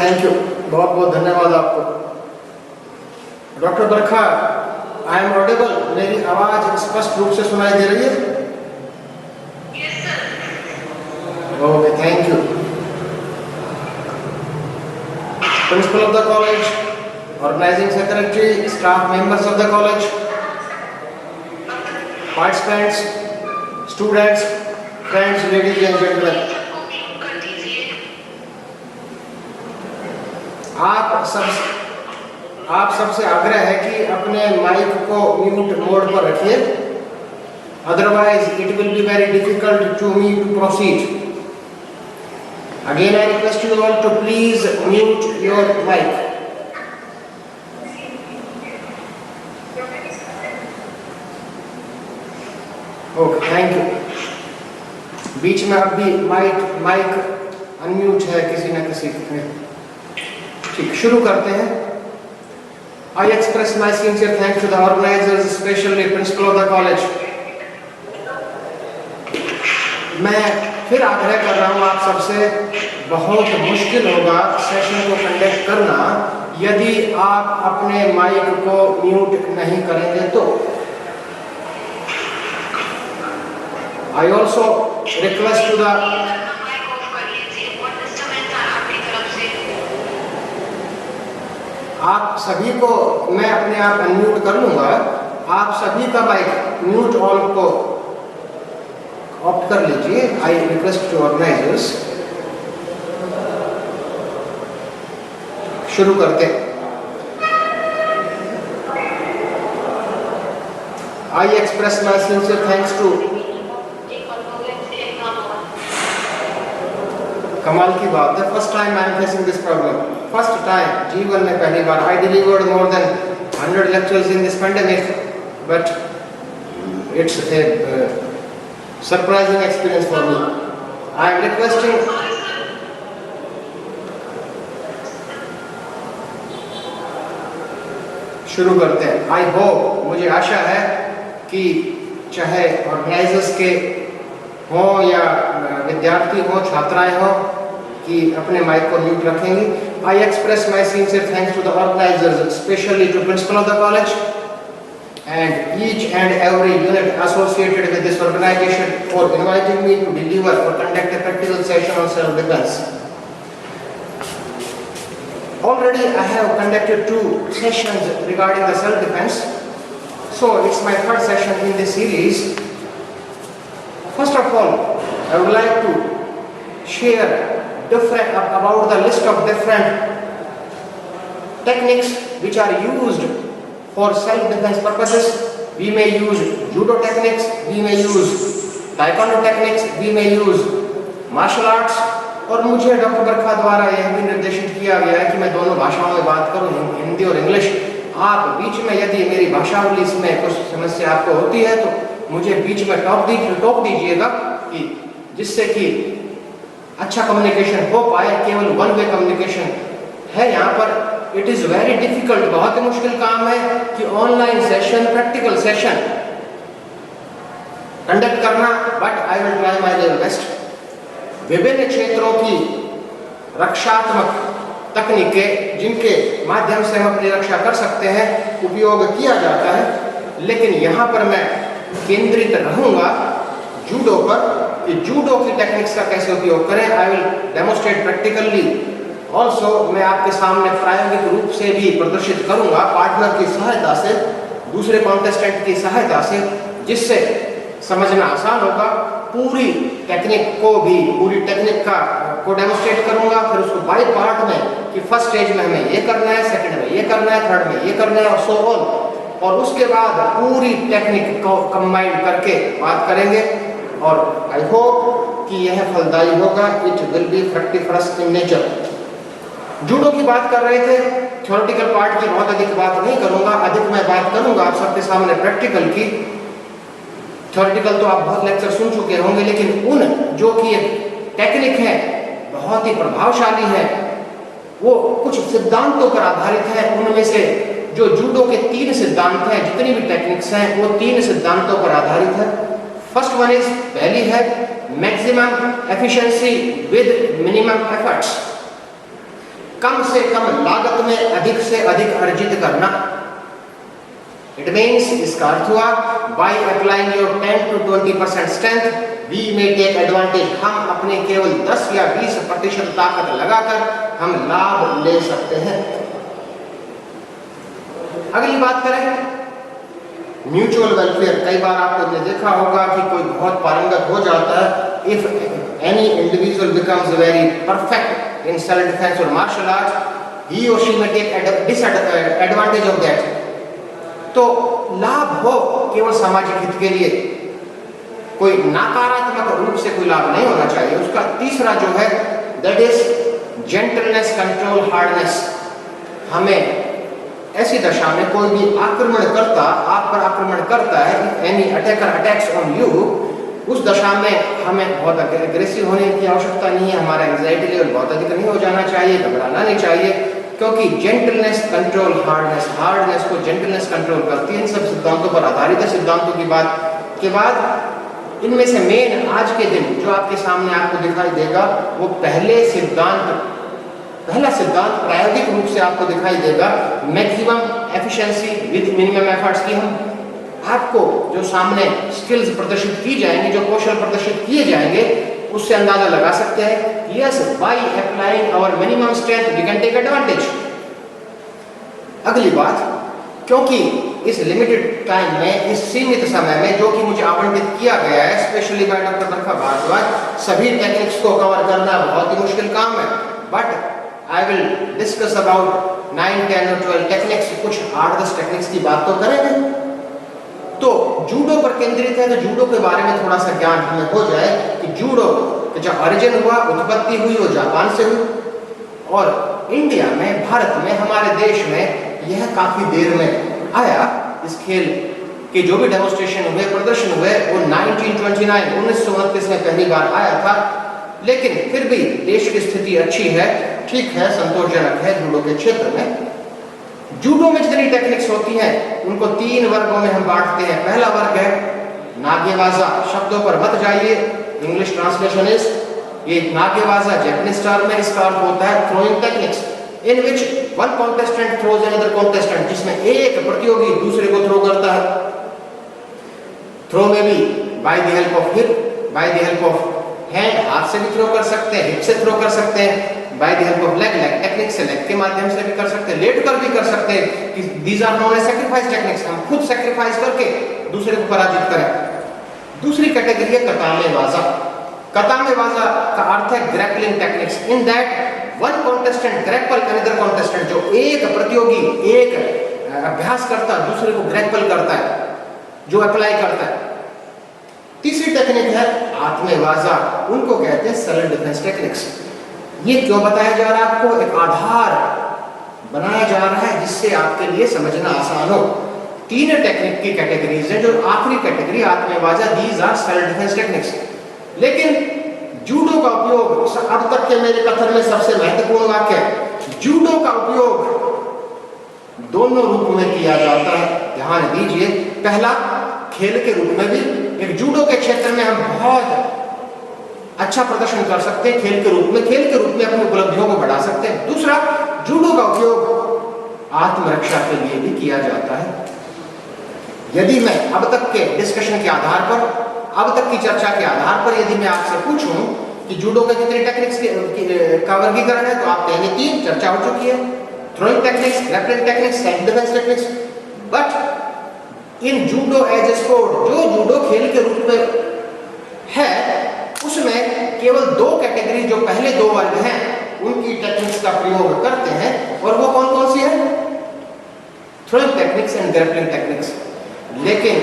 Thank you, बहुत बहुत धन्यवाद आपको। Doctor Barkha, I am audible? मेरी आवाज स्पष्ट रूप से सुनाई दे रही है? Okay, thank you. Principal of the college, organising secretary, staff members of the college, participants, students, friends, ladies and gentleman, आप सबसे आग्रह है कि अपने माइक को म्यूट मोड पर रखिए, otherwise it will be very difficult to me to proceed. Again I request you all to please mute your mic. Okay, thank you. बीच में अब भी माइक अनम्यूट है किसी न किसी में। ठीक, शुरू करते हैं। I express my sincere thanks to the organizers, especially principal of the college. मैं फिर आग्रह कर रहा हूँ आप सबसे, बहुत मुश्किल होगा सेशन को कंडक्ट करना यदि आप अपने माइक को म्यूट नहीं करेंगे तो। I also request to the आप सभी को, मैं अपने आप अनम्यूट कर लूंगा, आप सभी का माइक म्यूट ऑल को ऑप्ट कर लीजिए। I request to organisers. शुरू करते। I express my sincere thanks to, कमाल की बात है, first time I am facing this problem, first time, जीवन में पहली बार। I delivered more than 100 lectures in this pandemic, but it's a surprising experience for me. I am requesting, शुरू करते हैं। आई होप, मुझे आशा है कि चाहे ऑर्गेनाइजर्स के हों या विद्यार्थी हों, छात्राएं हों, कि अपने माइक को म्यूट रखेंगे। I express my sincere thanks to the organisers, specially to principal of the college and each and every unit associated with this organization for inviting me to deliver or conduct a practical session on self-defense. Already I have conducted 2 sessions regarding the self-defense, so it's my 3rd session in this series. First of all, I would like to share about the list of different techniques which are used for self-defense purposes. We may use judo techniques, we may use taekwondo techniques, we may use martial arts. और मुझे doctor बरखा द्वारा यह भी निर्देशित किया गया है कि मैं दोनों भाषाओं में बात करूं, हिंदी और इंग्लिश। आप बीच में यदि मेरी भाषावली में कुछ समस्या आपको होती है तो मुझे बीच में टोक दीजिएगा, कि जिससे कि अच्छा कम्युनिकेशन हो पाए। केवल 1 वे कम्युनिकेशन है यहाँ पर। इट इज वेरी डिफिकल्ट, बहुत ही मुश्किल काम है कि online session, practical session conduct करना, but I will try my level best. विभिन्न क्षेत्रों की रक्षात्मक तकनीकें जिनके माध्यम से हम अपनी रक्षा कर सकते हैं, उपयोग किया जाता है, लेकिन यहाँ पर मैं केंद्रित रहूंगा जूडो पर, कि जूडो की टेक्निक्स का कैसे उपयोग करें। I will demonstrate practically also. मैं आपके सामने प्रायोगिक रूप से भी प्रदर्शित करूंगा, पार्टनर की सहायता से, दूसरे कॉन्टेस्टेंट की सहायता से, जिससे समझना आसान होगा। पूरी टेक्निक को डेमोस्ट्रेट करूंगा, फिर उसको बाय पार्ट में, कि फर्स्ट स्टेज में हमें ये करना है, सेकंड में ये करना है, थर्ड में ये करना है, और सो ऑन। और उसके बाद पूरी टेक्निक को कंबाइन करके बात करेंगे, और आई होप कि यह फलदायी होगा। It will be fructiferous in nature. Judo की बात कर रहे थे, थ्योरेटिकल पार्ट की बहुत अधिक बात नहीं करूंगा, अधिक मैं बात करूंगा आप सबके सामने प्रैक्टिकल की। थ्योरेटिकल तो आप बहुत लेक्चर सुन चुके होंगे, लेकिन उन जो कि टेक्निक है बहुत ही प्रभावशाली है, वो कुछ सिद्धांतों पर आधारित है। उनमें से जो जूडो के 3 सिद्धांत हैं, जितनी भी टेक्निक्स हैं, वो 3 सिद्धांतों पर आधारित है। फर्स्ट वन इज, पहली है maximum efficiency with minimum efforts. कम से कम लागत में अधिक से अधिक अर्जित करना। इट मीन्स, इसका अर्थ हुआ by applying your 10 to 20% strength we may take advantage. हम अपने केवल 10 या 20% ताकत लगाकर हम लाभ ले सकते हैं। अगली बात करें म्यूचुअल वेलफेयर। कई बार आपने देखा होगा कि कोई बहुत पारंगत हो जाता है। If any individual becomes very perfect in self defence और मार्शल आर्ट, ही और she may take advantage of that. तो लाभ हो केवल सामाजिक हित के लिए, कोई नकारात्मक रूप से कोई लाभ नहीं होना चाहिए। उसका तीसरा जो है that is gentleness control hardness. हमें ऐसी दशा में कोई भी आक्रमणकर्ता आप पर आक्रमण करता है, any attacker attacks on you, उस दशा में हमें बहुत अग्रेसिव होने की आवश्यकता नहीं है। हमारा एंजाइटी लेवल बहुत अधिक नहीं हो जाना चाहिए, घबराना नहीं चाहिए, क्योंकि जेंटलनेस कंट्रोल हार्डनेस, हार्डनेस को जेंटलनेस कंट्रोल करती है। इन सब सिद्धांतों पर आधारित है। सिद्धांतों की बात के बाद इनमें से मेन आज के दिन जो आपके सामने आपको दिखाई देगा वो पहला सिद्धांत प्रायोगिक रूप से आपको दिखाई देगा maximum efficiency with minimum efforts की। हम आपको जो सामने स्किल्स प्रदर्शित की जाएंगी, जो कौशल प्रदर्शित किए जाएंगे, उससे अंदाजा लगा सकते हैं yes by applying our minimum strength we can take advantage. अगली बात, क्योंकि इस लिमिटेड टाइम में, इस सीमित समय में जो कि मुझे आवंटित किया गया है स्पेशली बाय डॉक्टर बरखा भारद्वाज, सभी टेक्निक्स को कवर करना बहुत ही मुश्किल काम है। But I will discuss about 9, 10 और 12 टेक्निक्स। कुछ 8-10 टेक्निक्स की बात तो करेंगे। तो जूडो पर केंद्रित है, तो जूडो के बारे में थोड़ा सा ज्ञान हमें हो जाए कि जूडो का जो ओरिजिन हुआ, उत्पत्ति हुई, वो जापान से हुई और इंडिया में, भारत में, हमारे देश में यह काफी देर में आया। इस खेल के जो भी डेमोन्स्ट्रेशन हुए, प्रदर्शन हुए, वो 1929 में पहली बार आया था। लेकिन फिर भी देश की स्थिति अच्छी है, ठीक है, संतोषजनक है जूडो के क्षेत्र में। जूडो में जितनी टेक्निक्स होती हैं उनको 3 वर्गों में हम बांटते हैं। पहला वर्ग है नागेवाजा। शब्दों पर मत जाइए, इंग्लिश ट्रांसलेशन इज, ये नागेवाजा जैपनीज टर्म में, इसका अर्थ होता है throwing techniques in which one contestant throws another contestant, जिसमें एक प्रतियोगी दूसरे को थ्रो करता है। थ्रो में भी bye the help of hip, bye the help of hand, हाथ से भी थ्रो कर सकते हैं, हिप से थ्रो कर सकते हैं, bye the help of leg, leg technique से, लेग के माध्यम से भी कर सकते हैं, लेट कर भी कर सकते हैं। These are known as sacrifice techniques. हम खुद सैक्रिफाइस करके दूसरे को पराजित करें। दूसरी कैटेगरी है कतामेवाजा। कतामेवाजा का अर्थ है grappling techniques. In that one contestant grapple another contestant, जो एक प्रतियोगी, एक अभ्यास करता दूसरे को ग्रैपल करता है, जो अप्लाई करता है। तीसरी टेक्निक है आत्मेवाजा, उनको कहते हैं सेल्फ डिफेंस टेक्निक्स। ये क्यों बताया जा रहा है आपको? एक आधार बनाया जा रहा है जिससे आपके लिए समझना आसान हो। 3 टेक्निक की कैटेगरीज है। जो आखिरी कैटेगरी आत्मेवाजा, these are self defence techniques. लेकिन जूडो का उपयोग, अब तक के मेरे कथन में सबसे महत्वपूर्ण वाक्य है, जूडो का उपयोग दोनों रूप में किया जाता है। ध्यान दीजिए, पहला खेल के रूप में भी, एक जूडो के क्षेत्र में हम बहुत अच्छा प्रदर्शन कर सकते हैं खेल के रूप में अपनी उपलब्धियों को बढ़ा सकते हैं। दूसरा, जूडो का उपयोग आत्मरक्षा के लिए भी किया जाता है। यदि मैं अब तक के डिस्कशन के आधार पर, अब तक की चर्चा के आधार पर यदि मैं आपसे पूछूं कि जूडो के कितने टेक्निक्स का वर्गीकरण है, तो आप कहेंगे 3, चर्चा हो चुकी है। Throwing techniques, grappling techniques, self defence techniques. But in judo as a sport, जो जूडो खेल के रूप में है, उसमें केवल 2 कैटेगरी, जो पहले 2 वर्ग हैं, उनकी टेक्निक्स का प्रयोग करते हैं। और वो कौन कौन सी है? Throwing techniques and grappling techniques. लेकिन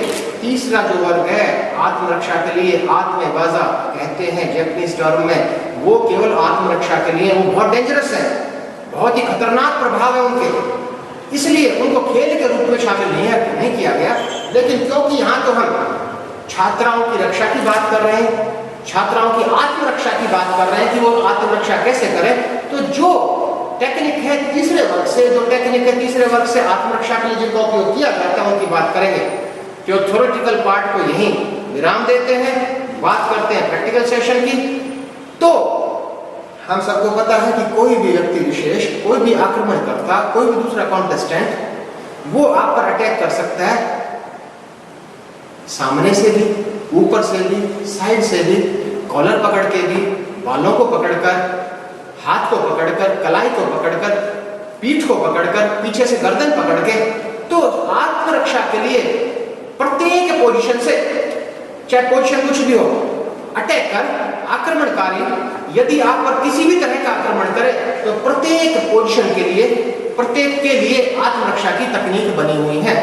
तीसरा जो वर्ग है आत्मरक्षा के लिए, आत्मेवाजा कहते हैं जैपनीज टर्म में, वो केवल आत्मरक्षा के लिए, वो बहुत डेंजरस है, बहुत ही खतरनाक प्रभाव है उनके, इसलिए उनको खेल के रूप में शामिल नहीं किया गया। लेकिन क्योंकि यहाँ तो हम छात्राओं की रक्षा की बात कर रहे हैं, छात्राओं की आत्मरक्षा की बात कर रहे हैं कि वो आत्मरक्षा कैसे करें, तो जो टेक्निक है तीसरे वर्ग से, आत्मरक्षा के लिए जिनका उपयोग किया जाता है, उनकी बात करेंगे। जो थ्योरेटिकल पार्ट को यहीं विराम देते हैं, बात करते हैं प्रैक्टिकल सेशन की। तो हम सबको पता है कि कोई भी व्यक्ति विशेष, कोई भी आक्रमणकर्ता, कोई भी दूसरा कॉन्टेस्टेंट वो आप पर अटैक कर सकता है, सामने से भी, ऊपर से भी, साइड से भी, कॉलर पकड़ के भी, बालों को पकड़कर, हाथ को पकड़कर, कलाई को पकड़कर, पीठ को पकड़कर, पीछे से गर्दन पकड़ के। तो आत्मरक्षा के लिए प्रत्येक पोजीशन से, चाहे पोजीशन कुछ भी हो, अटैक कर आक्रमणकारी यदि आप पर किसी भी तरह का आक्रमण करे तो प्रत्येक पोजीशन के लिए, प्रत्येक के लिए आत्मरक्षा की तकनीक बनी हुई है।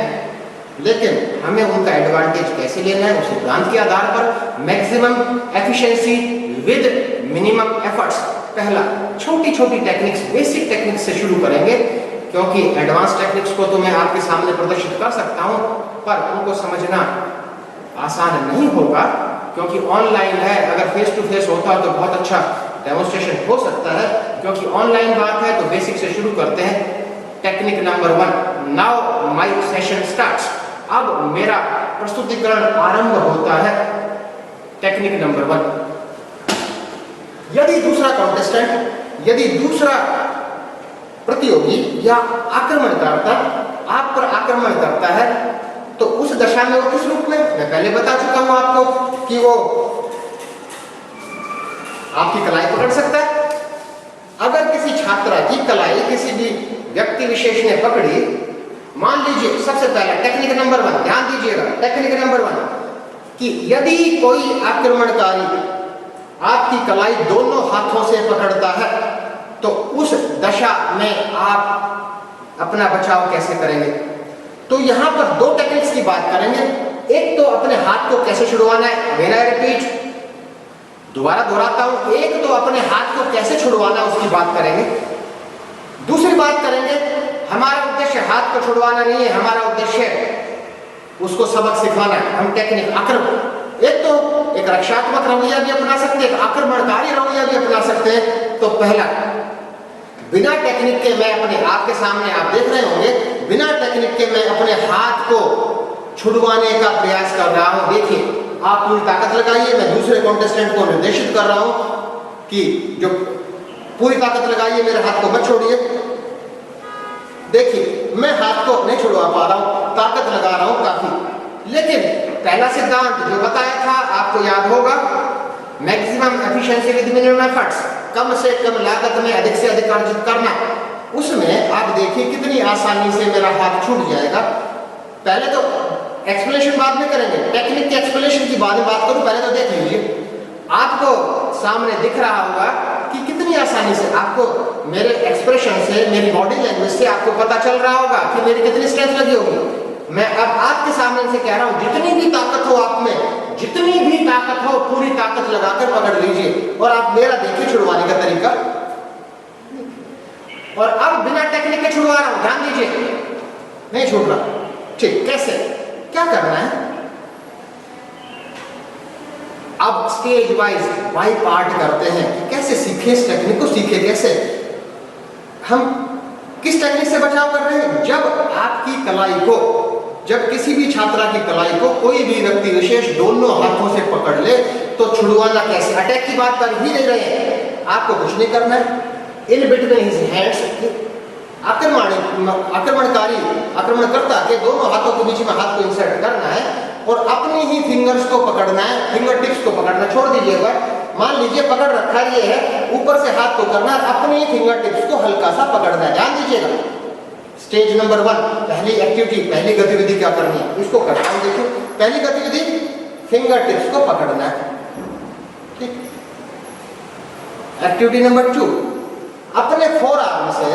लेकिन हमें उनका एडवांटेज कैसे लेना है, उस सिद्धांत के आधार पर maximum efficiency with minimum efforts. पहला, छोटी छोटी टेक्निक्स, बेसिक टेक्निक्स से शुरू करेंगे, क्योंकि एडवांस टेक्निक्स को तो मैं आपके सामने प्रदर्शित कर सकता हूं, पर उनको समझना आसान नहीं होगा, क्योंकि ऑनलाइन है। अगर फेस टू फेस होता तो बहुत अच्छा डेमोन्स्ट्रेशन हो सकता है, क्योंकि ऑनलाइन बात है तो बेसिक से शुरू करते हैं। Technique number 1, now my session starts. अब मेरा प्रस्तुतिकरण आरंभ होता है। टेक्निक नंबर 1, यदि दूसरा कॉन्टेस्टेंट, यदि दूसरा प्रतियोगी या आक्रमणकर्ता आप पर आक्रमण करता है तो उस दशा में वो किस रूप में, मैं पहले बता चुका हूं आपको कि वो आपकी कलाई पकड़ सकता है। अगर किसी छात्रा की कलाई किसी भी व्यक्ति विशेष ने पकड़ी, मान लीजिए सबसे पहला टेक्निक नंबर 1, ध्यान दीजिएगा, टेक्निक नंबर 1 कि यदि कोई आक्रमणकारी आपकी कलाई दोनों हाथों से पकड़ता है तो उस दशा में आप अपना बचाव कैसे करेंगे। तो यहां पर 2 टेक्निक्स की बात करेंगे। एक तो अपने हाथ को कैसे छुड़वाना है, अगेन आई रिपीट, दोबारा दोहराता हूं, एक तो अपने हाथ को कैसे छुड़वाना उसकी बात करेंगे। दूसरी बात करेंगे, हमारा उद्देश्य हाथ को छुड़वाना नहीं है, हमारा उद्देश्य उसको सबक सिखाना है। हम टेक्निक आक्रमण, एक तो एक रक्षात्मक रवैया भी अपना सकते हैं, एक आक्रमणकारी रवैया भी अपना सकते हैं। तो पहला, बिना टेक्निक के, मैं अपने आपके सामने आप देख रहे होंगे, बिना टेक्निक के मैं अपने हाथ को छुड़वाने का प्रयास कर रहा हूं। देखिए, आप पूरी ताकत लगाइए, मैं दूसरे कॉन्टेस्टेंट को निर्देशित कर रहा हूं कि जो पूरी ताकत लगाइए, मेरे हाथ को मत छोड़िए। देखिए, मैं हाथ को नहीं छुड़वा पा रहा हूं, ताकत लगा रहा हूं काफी। लेकिन पहला सिद्धांत जो बताया था आपको याद होगा, maximum efficiency with minimum efforts, कम से कम लागत में अधिक से अधिक अर्जित करना। उसमें आप देखिए कितनी आसानी से मेरा हाथ छूट जाएगा। पहले तो एक्सप्लेनेशन बाद में करेंगे, टेक्निक के एक्सप्लेनेशन की बाद में बात करूं, पहले तो देख लीजिए। आपको सामने दिख रहा होगा कि कितनी आसानी से, आपको मेरे एक्सप्रेशन से, मेरी बॉडी लैंग्वेज से आपको पता चल रहा होगा कि मेरी कितनी स्ट्रेंथ लगी होगी। मैं अब आपके सामने से कह रहा हूं, जितनी भी ताकत हो आप में, जितनी भी ताकत हो, पूरी ताकत लगाकर पकड़ लीजिए। और आप मेरा देखिए छुड़वाने का तरीका। और अब बिना टेक्निक के छुड़वा रहा हूं, ध्यान दीजिए, नहीं छूट रहा। ठीक, कैसे, क्या करना है? अब स्टेज वाइज बाई पार्ट करते हैं कि कैसे सीखे इस टेक्निक को, सीखे कैसे। हम किस टेक्निक से बचाव कर रहे हैं? जब आपकी कलाई को, जब किसी भी छात्रा की कलाई को कोई भी व्यक्ति विशेष दोनों हाथों से पकड़ ले तो छुड़वाना कैसे। अटैक की बात कर ही नहीं रहे हैं, आपको कुछ नहीं करना है। इन बिटवीन हिज हैंड्स, आक्रमणकर्ता के दोनों हाथों के बीच में हाथ को इंसर्ट करना है और अपनी ही फिंगर्स को पकड़ना है, फिंगर टिप्स को पकड़ना छोड़ दीजिएगा। मान लीजिए पकड़ रखा ये है, ऊपर से हाथ को करना है, अपनी फिंगर टिप्स को हल्का सा पकड़ना है। ध्यान दीजिएगा, स्टेज नंबर 1, पहली एक्टिविटी, पहली गतिविधि क्या करनी है, इसको करता हूं। देखिए, पहली गतिविधि फिंगर टिप्स को पकड़ना है। ठीक। एक्टिविटी नंबर 2, अपने फोर आर्म से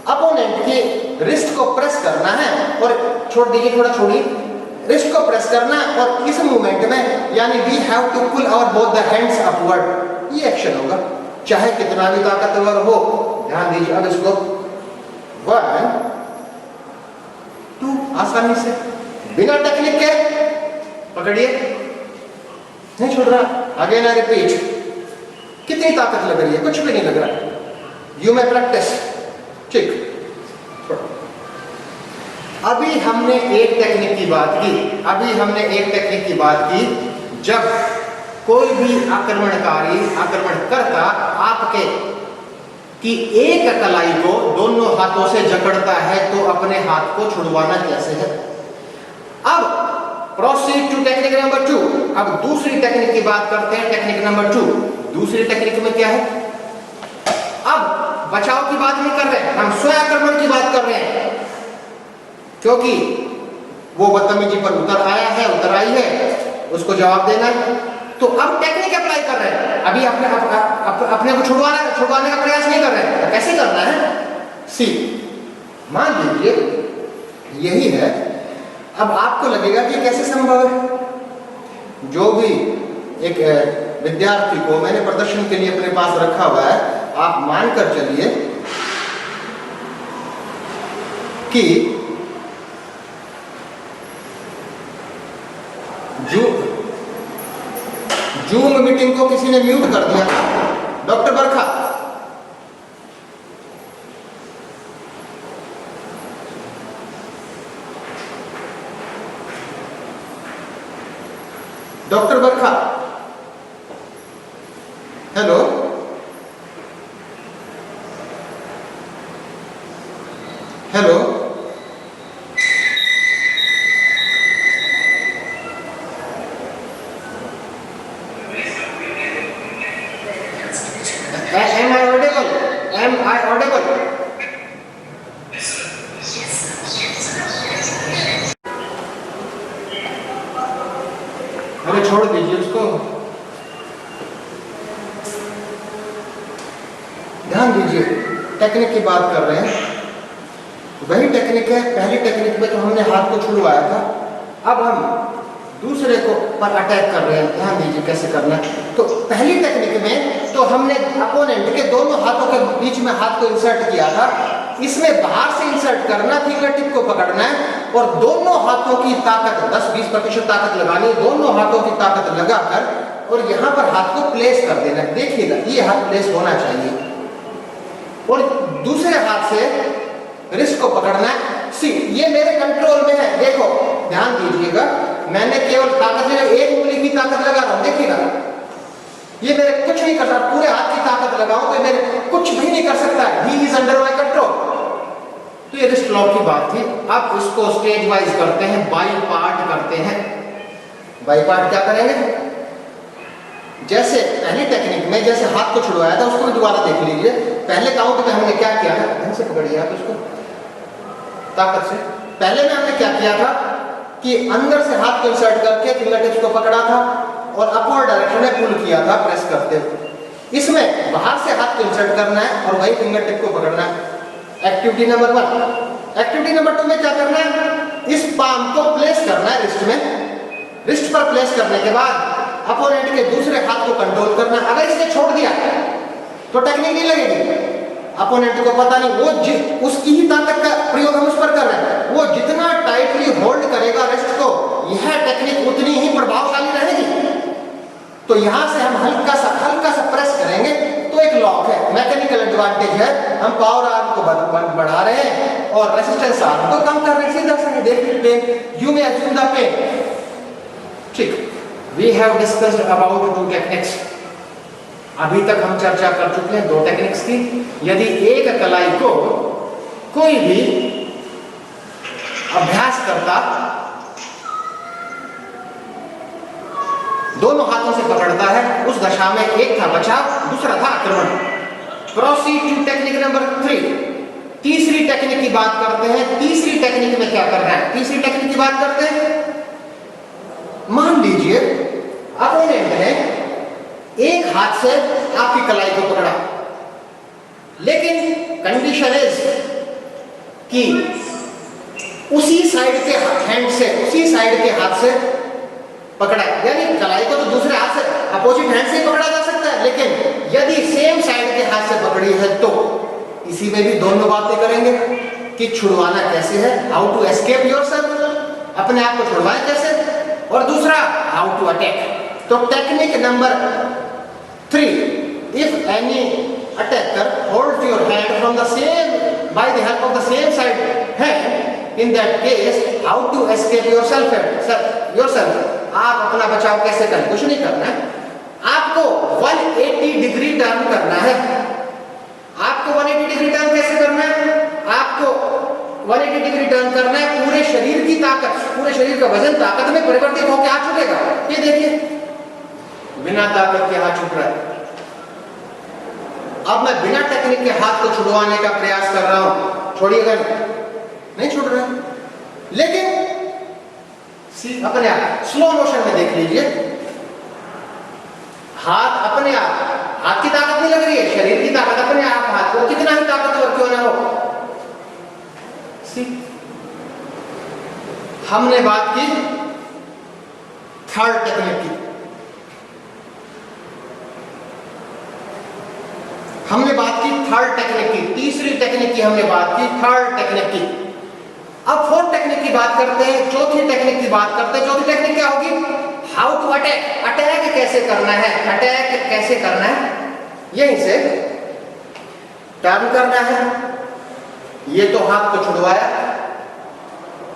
अपोनेंट के रिस्ट को प्रेस करना है और छोड़ दीजिए, थोड़ा छोड़िए, रिस्ट को प्रेस करना है और इस मूवमेंट में, यानी we have to pull our both the hands upward, ये एक्शन होगा, चाहे कितना भी ताकतवर हो। ध्यान दीजिए, अब इसको 1 2 आसानी से बिना टेक्निक के पकड़िए, नहीं छोड़ रहा। अगेन आई रिपीट, कितनी ताकत लग रही है, कुछ भी नहीं लग रहा, यू मे प्रैक्टिस। ठीक, अभी हमने एक टेक्निक की बात की, जब कोई भी आक्रमणकर्ता आपके कि एक कलाई को दोनों हाथों से जकड़ता है तो अपने हाथ को छुड़वाना कैसे है। अब प्रोसीड टू टेक्निक नंबर 2। अब दूसरी टेक्निक की बात करते हैं, टेक्निक नंबर 2। दूसरी टेक्निक में क्या है, अब बचाव की बात नहीं कर रहे हैं, हम स्वयं आक्रमण की बात कर रहे हैं, क्योंकि वो बदतमीजी पर उतर आई है, उसको जवाब देना है। तो अब टेक्निक अप्लाई कर रहे हैं, अभी अपने को छुड़वाने का प्रयास नहीं कर रहे हैं। तो कैसे करना है, सी मान लीजिए यही है। अब आपको लगेगा कि कैसे संभव है, जो भी एक विद्यार्थी को मैंने प्रदर्शन के लिए अपने पास रखा हुआ है, आप मानकर चलिए कि जूम मीटिंग को किसी ने म्यूट कर दिया, doctor Barkha, doctor Barkha, hello, hello, Am I audible? अरे छोड़ दीजिए उसको, ध्यान दीजिए, टेक्निक की बात कर रहे हैं, वही टेक्निक है। पहली टेक्निक में तो हमने हाथ को छुड़वाया था, अब हम दूसरे को पर अटैक कर रहे हैं। ध्यान दीजिए कैसे करना है। तो पहली टेक्निक में तो हमने अपोनेंट के दोनों हाथों के बीच में हाथ को इंसर्ट किया था, इसमें बाहर से इंसर्ट करना, फिंगर टिप को पकड़ना है और दोनों हाथों की ताकत 10-20% ताकत लगानी है, दोनों हाथों की ताकत लगाकर और यहाँ पर हाथ को प्लेस कर देना। देखिएगा ये हाथ प्लेस होना चाहिए और दूसरे हाथ से रिस्ट को पकड़ना है। सी ये मेरे कंट्रोल में है, देखो ध्यान दीजिएगा, मैंने केवल ताकत एक उंगली की ताकत लगा रहा हूं, देखिएगा ये मेरे कुछ नहीं कर सकता, पूरे हाथ की ताकत लगाऊं तो मेरे कुछ भी नहीं कर सकता, he is under my control. तो ये रिस्ट लॉक की बात थी। अब इसको स्टेज वाइज करते हैं, बाई पार्ट करते हैं। बाई पार्ट क्या करेंगे, जैसे पहली टेक्निक में जैसे हाथ को छुड़वाया था उसको भी दोबारा देख लीजिए। पहले काउंट में हमने क्या किया था, ढंग से पकड़िए आप उसको ताकत से। पहले में हमने क्या किया था कि अंदर से हाथ को इंसर्ट करके फिंगर टिप्स को पकड़ा था और अपवर्ड डायरेक्शन में पुल किया था प्रेस करते हुए। इसमें बाहर से हाथ को इंसर्ट करना है और वही फिंगर टिप को पकड़ना है। Activity number 1। एक्टिविटी नंबर 2 में क्या करना है, इस पाम को प्लेस करना है रिस्ट में। रिस्ट पर प्लेस करने के बाद अपोनेंट के दूसरे हाथ को कंट्रोल करना है। अगर इसने छोड़ दिया तो टेक्निक नहीं लगेगी, अपोनेंट को पता नहीं, वो उसकी ही ताकत का प्रयोग हम उस पर कर रहे हैं। वो जितना टाइटली होल्ड करेगा रिस्ट को, यह टेक्निक उतनी ही प्रभावशाली रहेगी। तो यहां से हम हल्का सा प्रेस करेंगे तो एक लॉक है, मैकेनिकल एडवांटेज है। हम पावर आर्म को बढ़ा रहे हैं और रेजिस्टेंस आर्म को कम कर रहे हैं। सीधा सा देख pen, you may assume the pen. ठीक, we have discussed about 2 techniques. अभी तक हम चर्चा कर चुके हैं 2 टेक्निक्स की। यदि एक कलाई को कोई भी अभ्यास करता दोनों हाथों से पकड़ता है, उस दशा में एक था बचाव, दूसरा था आक्रमण। Proceed to technique number 3। तीसरी टेक्निक की बात करते हैं। तीसरी टेक्निक में क्या करना है, तीसरी टेक्निक की बात करते हैं। मान लीजिए अपोनेंट ने एक हाथ से आपकी कलाई को पकड़ा, लेकिन कंडीशन इज कि उसी साइड के हैंड से, उसी साइड के हाथ से पकड़ा, यानी कलाई को तो दूसरे हाथ से अपोजिट हैंड से पकड़ा जा सकता है, लेकिन यदि सेम साइड के हाथ से पकड़ी है तो इसी में भी दोनों बातें करेंगे कि छुड़वाना कैसे है, हाउ टू एस्केप योरसेल्फ, अपने आप को छुड़वाएं कैसे, और दूसरा हाउ टू अटैक। तो technique number 3, if any attacker holds your hand from the same by the help of the same side hand, in that case how to escape yourself. आप अपना बचाव कैसे करें, कुछ नहीं करना है, आपको 180 डिग्री टर्न करना है। आपको 180 डिग्री टर्न कैसे करना है? आपको 180 डिग्री टर्न करना है, पूरे शरीर की ताकत, पूरे शरीर का वजन ताकत में परिवर्तित होकर हाथ छूटेगा। ये देखिए, बिना ताकत के हाथ छूट रहा है। अब मैं बिना टेक्निक के हाथ को छुड़वाने का प्रयास कर रहा हूं, छोड़िएगा नहीं छूट रहा, लेकिन अपने आप स्लो मोशन में देख लीजिए, हाथ अपने आप, हाथ की ताकत नहीं लग रही है, शरीर की ताकत अपने आप, हाथ को कितना ही ताकतवर क्यों ना हो। हमने बात की थर्ड टेक्निक की, हमने बात की थर्ड टेक्निक की, तीसरी टेक्निक की हमने बात की, थर्ड टेक्निक की। अब फोर्थ टेक्निक की बात करते हैं, चौथी टेक्निक की बात करते हैं। चौथी टेक्निक क्या होगी? हाउ टू अटैक, अटैक कैसे करना है, अटैक कैसे करना है। यहीं से टर्न करना है, ये तो हाथ को छुड़वाया,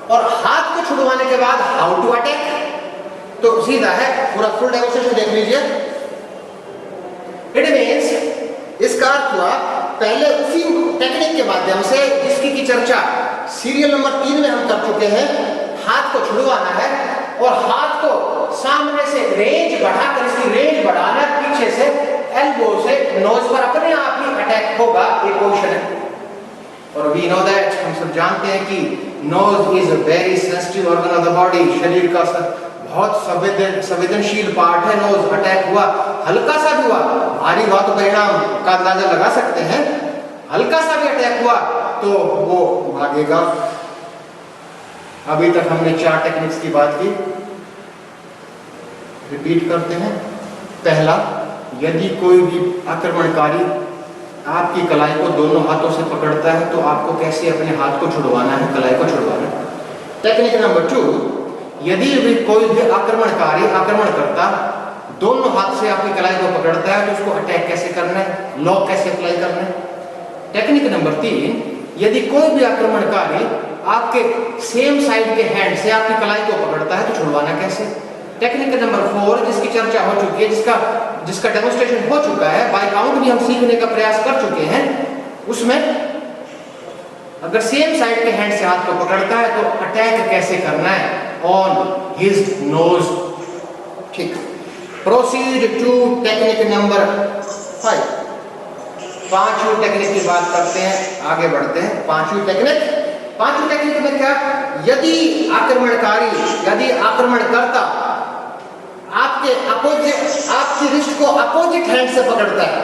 और हाथ को छुड़वाने के बाद हाउ टू अटैक, तो सीधा है, पूरा फुल डेमोंस्ट्रेशन देख लीजिए। इट मींस, इसका अर्थ हुआ पहले उसी टेक्निक के माध्यम से जिसकी की चर्चा सीरियल नंबर 3 में हम कर चुके हैं, हाथ को छुड़वाना है और हाथ को सामने से रेंज बढ़ाकर, इसकी रेंज बढ़ाना, पीछे से एल्बो से नोज पर अपने आप ही अटैक होगा, ये क्वेश्चन है। और वी नो दैट, हम सब जानते हैं कि nose is a very sensitive organ of the body, शरीर का बहुत संवेदनशील पार्ट है। नोज अटैक हुआ, हल्का सा भी हुआ, भारी हुआ तो परिणाम का अंदाजा लगा सकते हैं, हल्का सा भी अटैक हुआ तो वो भागेगा। अभी तक हमने 4 टेक्निक्स की बात की, रिपीट करते हैं। पहला, यदि कोई भी आक्रमणकारी आपकी कलाई को दोनों हाथों से पकड़ता है तो आपको कैसे अपने हाथ को छुड़वाना है, कलाई को छुड़वाना है। टेक्निक नंबर 2, यदि भी कोई भी आक्रमणकारी, आक्रमणकर्ता दोनों हाथ से आपकी कलाई को पकड़ता है तो उसको अटैक कैसे करना है, लॉक कैसे अप्लाई करना है। टेक्निक नंबर 3, यदि कोई भी आक्रमणकारी आपके सेम साइड के हैंड से आपकी कलाई को पकड़ता है तो छुड़वाना कैसे। टेक्निक नंबर 4, जिसकी चर्चा हो चुकी है, जिसका डेमोंस्ट्रेशन हो चुका है, बाय काउंट भी हम सीखने का प्रयास कर चुके हैं, उसमें अगर सेम साइड के हैंड से हाथ को पकड़ता है तो अटैक कैसे करना है ऑन हिज नोज। ठीक, प्रोसीड टू टेक्निक नंबर 5। पांचवी टेक्निक की बात करते हैं, आगे बढ़ते हैं। पांचवी टेक्निक में क्या, यदि आक्रमणकारी, यदि आक्रमणकर्ता आपके अपोजिट, आपकी रिस्ट को अपोजिट हैंड से पकड़ता है,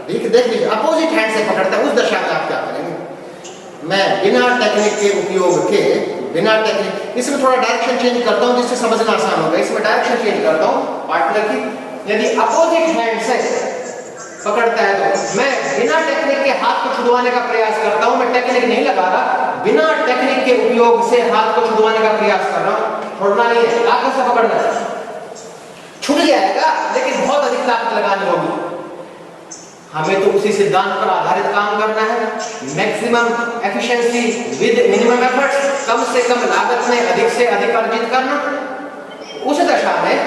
देख लीजिए, अपोजिट हैंड से पकड़ता है, उस दशा में आप क्या करेंगे। मैं बिना टेक्निक के उपयोग के, बिना टेक्निक, इसमें थोड़ा डायरेक्शन चेंज करता हूं जिससे समझना आसान होगा। इसमें डायरेक्शन चेंज करता हूं पार्टनर की। यदि अपोजिट हैंड से पकड़ता है तो मैं बिना टेक्निक के हाथ को छुड़वाने का प्रयास करता हूं, मैं टेक्निक नहीं लगा रहा, बिना टेक्निक के उपयोग से हाथ को छुड़वाने का प्रयास कर रहा हूं। छोड़ना नहीं है, ताकत से पकड़ना है, छूट जाएगा लेकिन बहुत अधिक ताकत लगानी होगी। हमें तो उसी सिद्धांत पर आधारित काम करना है, maximum efficiency with minimum efforts, कम से कम लागत में अधिक से अधिक अर्जित करना। उस दशा में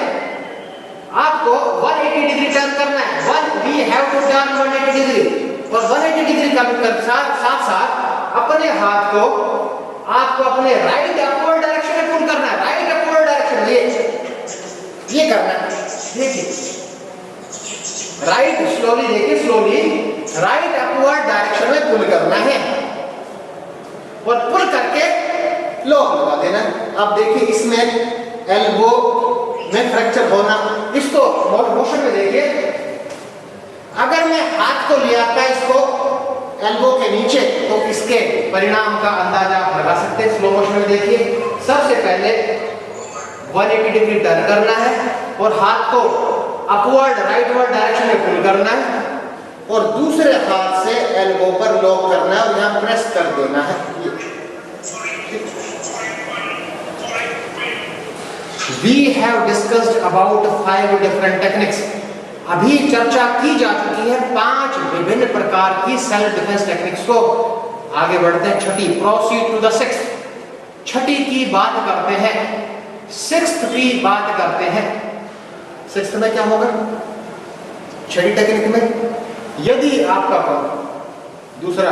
आपको 180 डिग्री टर्न करना है, we have to turn 180 degree, और 180 डिग्री का साथ साथ अपने हाथ को आपको अपने राइट अपवर्ड डायरेक्शन में पुल करना है, राइट अपवर्ड डायरेक्शन, ये करना है। देखिए राइट, स्लोली देखिए, स्लोली राइट अपवर्ड डायरेक्शन में पुल करना है और पुल करके लॉक लगा देना। अब देखिए इसमें एल्बो में फ्रैक्चर होना, इसको मोशन में देखिए, अगर मैं हाथ को लिया था इसको एल्बो के नीचे तो इसके परिणाम का अंदाजा आप लगा सकते हैं। स्लो मोशन में देखिए, सबसे पहले 180 डिग्री टर्न करना है और हाथ को अपवर्ड राइटवर्ड डायरेक्शन में पुल करना है और दूसरे हाथ से एल्बो पर लॉक करना है और यहां प्रेस कर देना है। We have discussed about 5 different techniques. अभी चर्चा की जा चुकी है 5 विभिन्न प्रकार की सेल्फ डिफेंस टेक्निक्स को। आगे बढ़ते हैं छठी, प्रोसीड टू द 6th। छठी की बात करते हैं, 6th की बात करते हैं। 6th में क्या होगा? छठी टेक्निक में यदि आपका दूसरा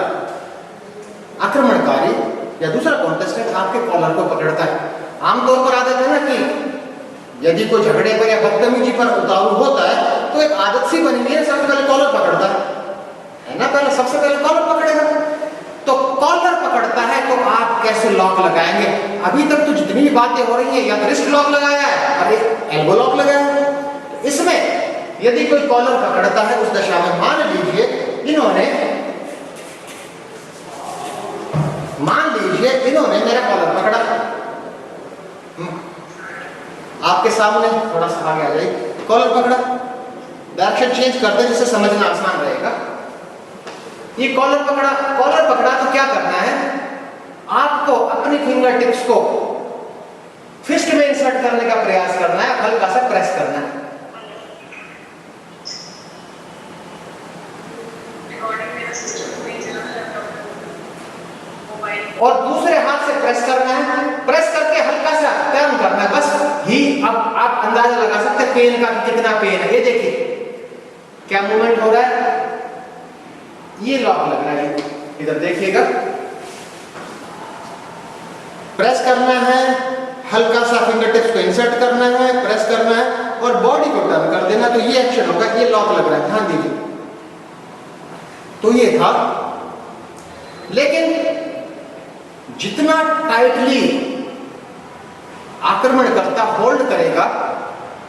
आक्रमणकारी या दूसरा कॉन्टेस्टेंट आपके कॉलर को पकड़ता है, आमतौर पर आदत है ना कि यदि कोई झगड़े पर या बदतमीजी पर उतारू होता है तो एक आदत सी बनी हुई है, सबसे पहले कॉलर पकड़ता है ना, पहले सबसे पहले कॉलर पकड़ेगा। तो कॉलर पकड़ता है तो आप कैसे लॉक लगाएंगे? अभी तक तो जितनी भी बातें हो रही है या तो रिस्ट लॉक लगाया है और एल्बो लॉक लगाया है। तो इसमें यदि कोई कॉलर पकड़ता है उस दशा में, मान लीजिए इन्होंने मेरा कॉलर पकड़ा, आपके सामने थोड़ा सा आगे आ जाइए, कॉलर पकड़ा, डायरेक्शन चेंज कर दे जिससे समझना आसान रहेगा। ये कॉलर पकड़ा तो क्या करना है, आपको अपनी फिंगर टिप्स को फिस्ट में इंसर्ट करने का प्रयास करना है, हल्का सा प्रेस करना है और दूसरे हाथ से प्रेस करना है, प्रेस करके हल्का सा टर्न करना है बस ही। अब आप अंदाजा लगा सकते हैं पेन का कितना पेन है। ये देखिए क्या मूवमेंट हो रहा है, ये लॉक लग रहा है, इधर देखिएगा, प्रेस करना है, हल्का सा फिंगर टिप्स को इंसर्ट करना है, प्रेस करना है और बॉडी को टर्न कर देना, तो ये एक्शन होगा, ये लॉक लग रहा है, ध्यान दीजिए। तो ये था, लेकिन जितना टाइटली आक्रमणकर्ता होल्ड करेगा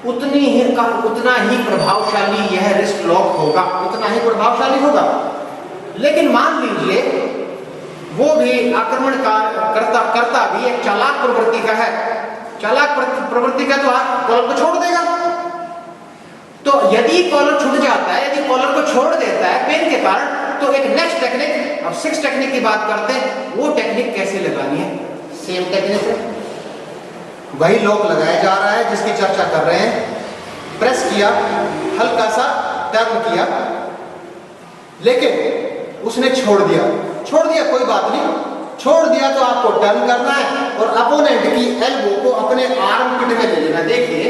उतना ही प्रभावशाली यह रिस्ट लॉक होगा, उतना ही प्रभावशाली होगा। लेकिन मान लीजिए वो भी करता भी एक चालाक प्रवृत्ति का है, चालाक प्रवृत्ति का, तो आप कॉलर को छोड़ देगा। तो यदि कॉलर छूट जाता है, यदि कॉलर को छोड़ देता है पेन के कारण, तो एक नेक्स्ट टेक्निक, अब 6 टेक्निक की बात करते हैं, वो टेक्निक कैसे लगानी है। सेम टेक्निक है, वही लॉक लगाया जा रहा है जिसकी चर्चा कर रहे हैं, प्रेस किया, हल्का सा टर्न किया, लेकिन उसने छोड़ दिया, कोई बात नहीं, छोड़ दिया तो आपको टर्न करना है और अपोनेंट की एल्बो को अपने आर्म पिट में ले लेना। देखिए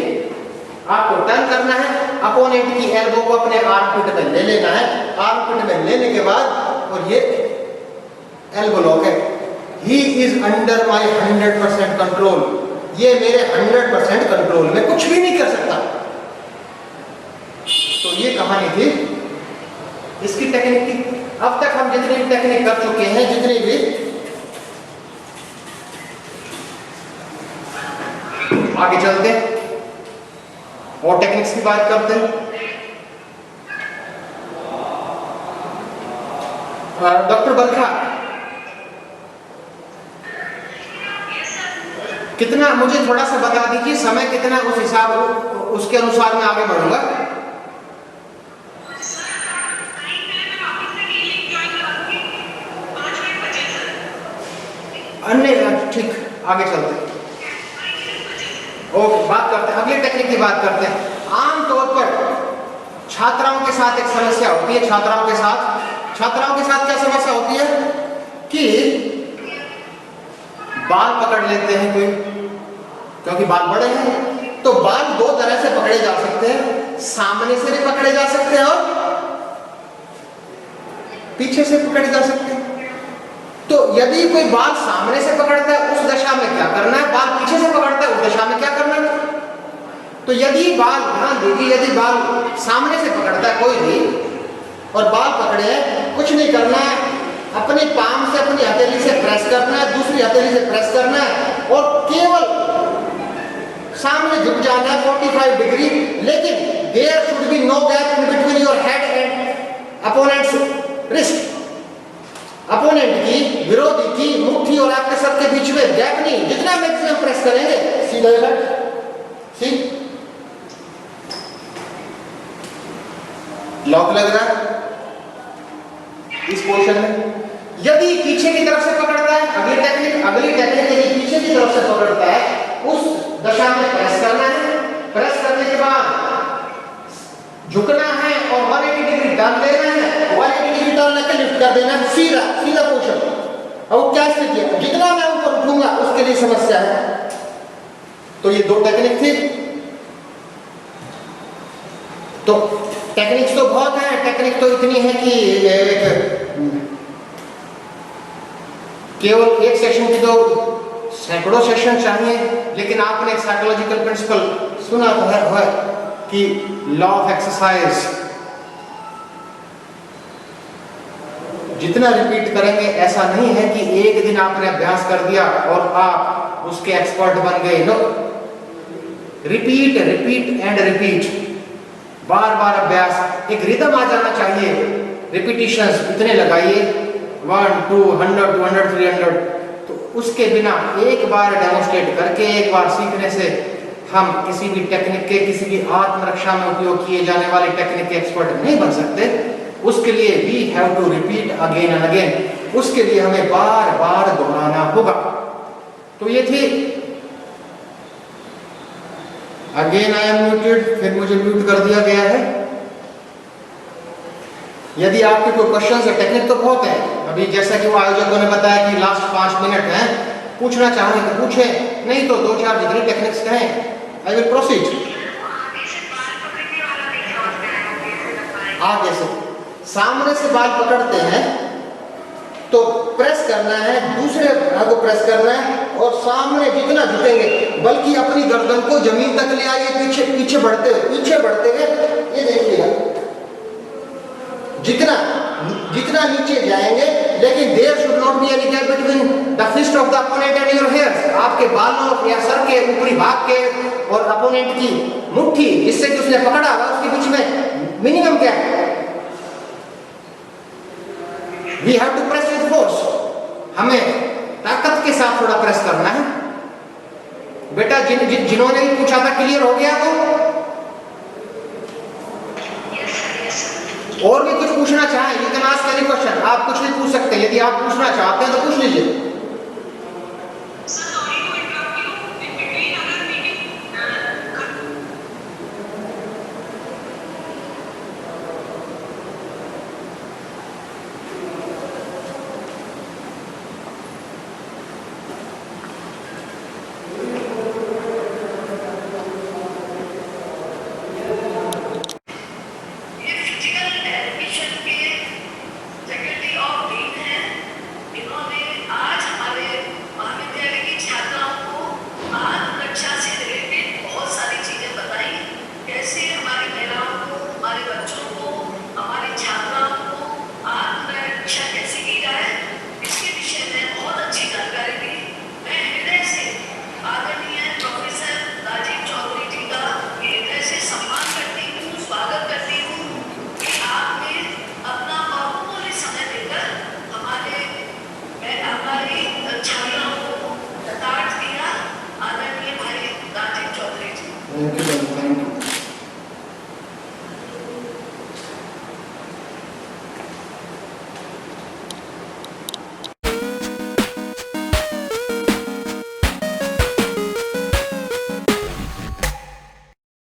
आपको टर्न करना है, अपोनेंट की एल्बो को अपने आर्म पिट में ले लेना है, आर्म पिट में लेने के बाद, और ये एल्बो लॉक है, he is under my 100% control, ये मेरे 100% कंट्रोल में, कुछ भी नहीं कर सकता। तो ये कहानी थी इसकी टेक्निक की। अब तक हम जितनी भी टेक्निक कर चुके हैं, जितनी भी, आगे चलते और टेक्निक्स की बात करते हैं। डॉक्टर बरखा, कितना मुझे थोड़ा सा बता दीजिए, समय कितना, उस हिसाब उसके अनुसार मैं आगे बढ़ूंगा। अन्य ठीक, आगे चलते हैं। ओके, बात करते हैं, अगली टेक्निक की बात करते हैं। आमतौर पर छात्राओं के साथ एक समस्या होती है, छात्राओं के साथ क्या समस्या होती है कि बाल पकड़ लेते हैं कोई, क्योंकि बाल बड़े हैं, तो बाल 2 तरह से पकड़े जा सकते हैं, सामने से भी पकड़े जा सकते हैं और पीछे से पकड़े जा सकते हैं। तो यदि कोई बाल सामने से पकड़ता है उस दशा में क्या करना है, बाल पीछे से पकड़ता है उस दशा में क्या करना है। तो यदि बाल, ध्यान दीजिए, यदि बाल सामने से पकड़ता है कोई भी और बाल पकड़े, कुछ नहीं करना है, अपनी पाम से, अपनी हथेली से प्रेस करना है, दूसरी हथेली से प्रेस करना है और केवल सामने झुक जाना है 45 डिग्री, लेकिन there should be no gap in between your head and opponent's wrist. Opponent की, विरोधी की मुट्ठी और आपके सर के बीच में गैप नहीं, जितना मैक्सिमम प्रेस करेंगे सीधा सी लॉक लग रहा है इस पोर्शन में। यदि पीछे की तरफ से पकड़ता है, अगली टेक्निक यदि पीछे की तरफ से पकड़ता है, उस दशा में प्रेस करना है, प्रेस करने के बाद झुकना है और 180 डिग्री टर्न देना है, 180 डिग्री टर्न लेकर लिफ्ट कर देना है, सीधा पोर्शन। अब क्या स्थिति है, जितना मैं ऊपर उठूंगा उसके लिए समस्या है। तो ये 2 टेक्निक थी। तो टेक्निक्स तो बहुत है, टेक्निक तो इतनी है कि केवल एक सेशन की तो सैकड़ों सेशन चाहिए। लेकिन आपने एक साइकोलॉजिकल प्रिंसिपल सुना तो है कि लॉ ऑफ एक्सरसाइज, जितना रिपीट करेंगे, ऐसा नहीं है कि एक दिन आपने अभ्यास कर दिया और आप उसके एक्सपर्ट बन गए। No, repeat repeat and repeat, बार बार अभ्यास, एक रिदम आ जाना चाहिए। रिपीटिशंस इतने लगाइए, 1 2 100 200 300, तो उसके बिना एक बार डेमोस्ट्रेट करके, एक बार सीखने से हम किसी भी टेक्निक के, किसी भी आत्मरक्षा में उपयोग किए जाने वाले टेक्निक के एक्सपर्ट नहीं बन सकते। उसके लिए we have to repeat again and again, उसके लिए हमें बार बार दोहराना होगा। तो ये थी, अगेन आई एम म्यूटेड, फिर मुझे म्यूट कर दिया गया है। यदि आपके कोई क्वेश्चन है, टेक्निक तो बहुत है, अभी जैसा कि वो आयोजकों ने बताया कि लास्ट 5 मिनट हैं, पूछना चाहें तो पूछे, नहीं तो 2-4 जितनी टेक्निक्स कहें, आई विल प्रोसीड। आगे से सामने से बाल पकड़ते हैं तो प्रेस करना है, दूसरे भाग को प्रेस करना है और सामने जितना झुकेंगे, बल्कि अपनी गर्दन को जमीन तक ले आइए, पीछे पीछे बढ़ते हुए, ये देखिएगा, जितना नीचे जाएंगे, लेकिन there should not be any gap between the fist of the opponent and your hairs. आपके बालों या सर के ऊपरी भाग के और अपोनेंट की मुट्ठी, जिससे कि उसने पकड़ा हुआ, उसके बीच में मिनिमम क्या है। We have to press with force, हमें ताकत के साथ थोड़ा प्रेस करना है। बेटा जिन्होंने भी पूछा था, क्लियर हो गया? तो और भी कुछ पूछना चाहें, you can ask any question, आप कुछ भी पूछ सकते हैं। यदि आप पूछना चाहते हैं तो पूछ लीजिए।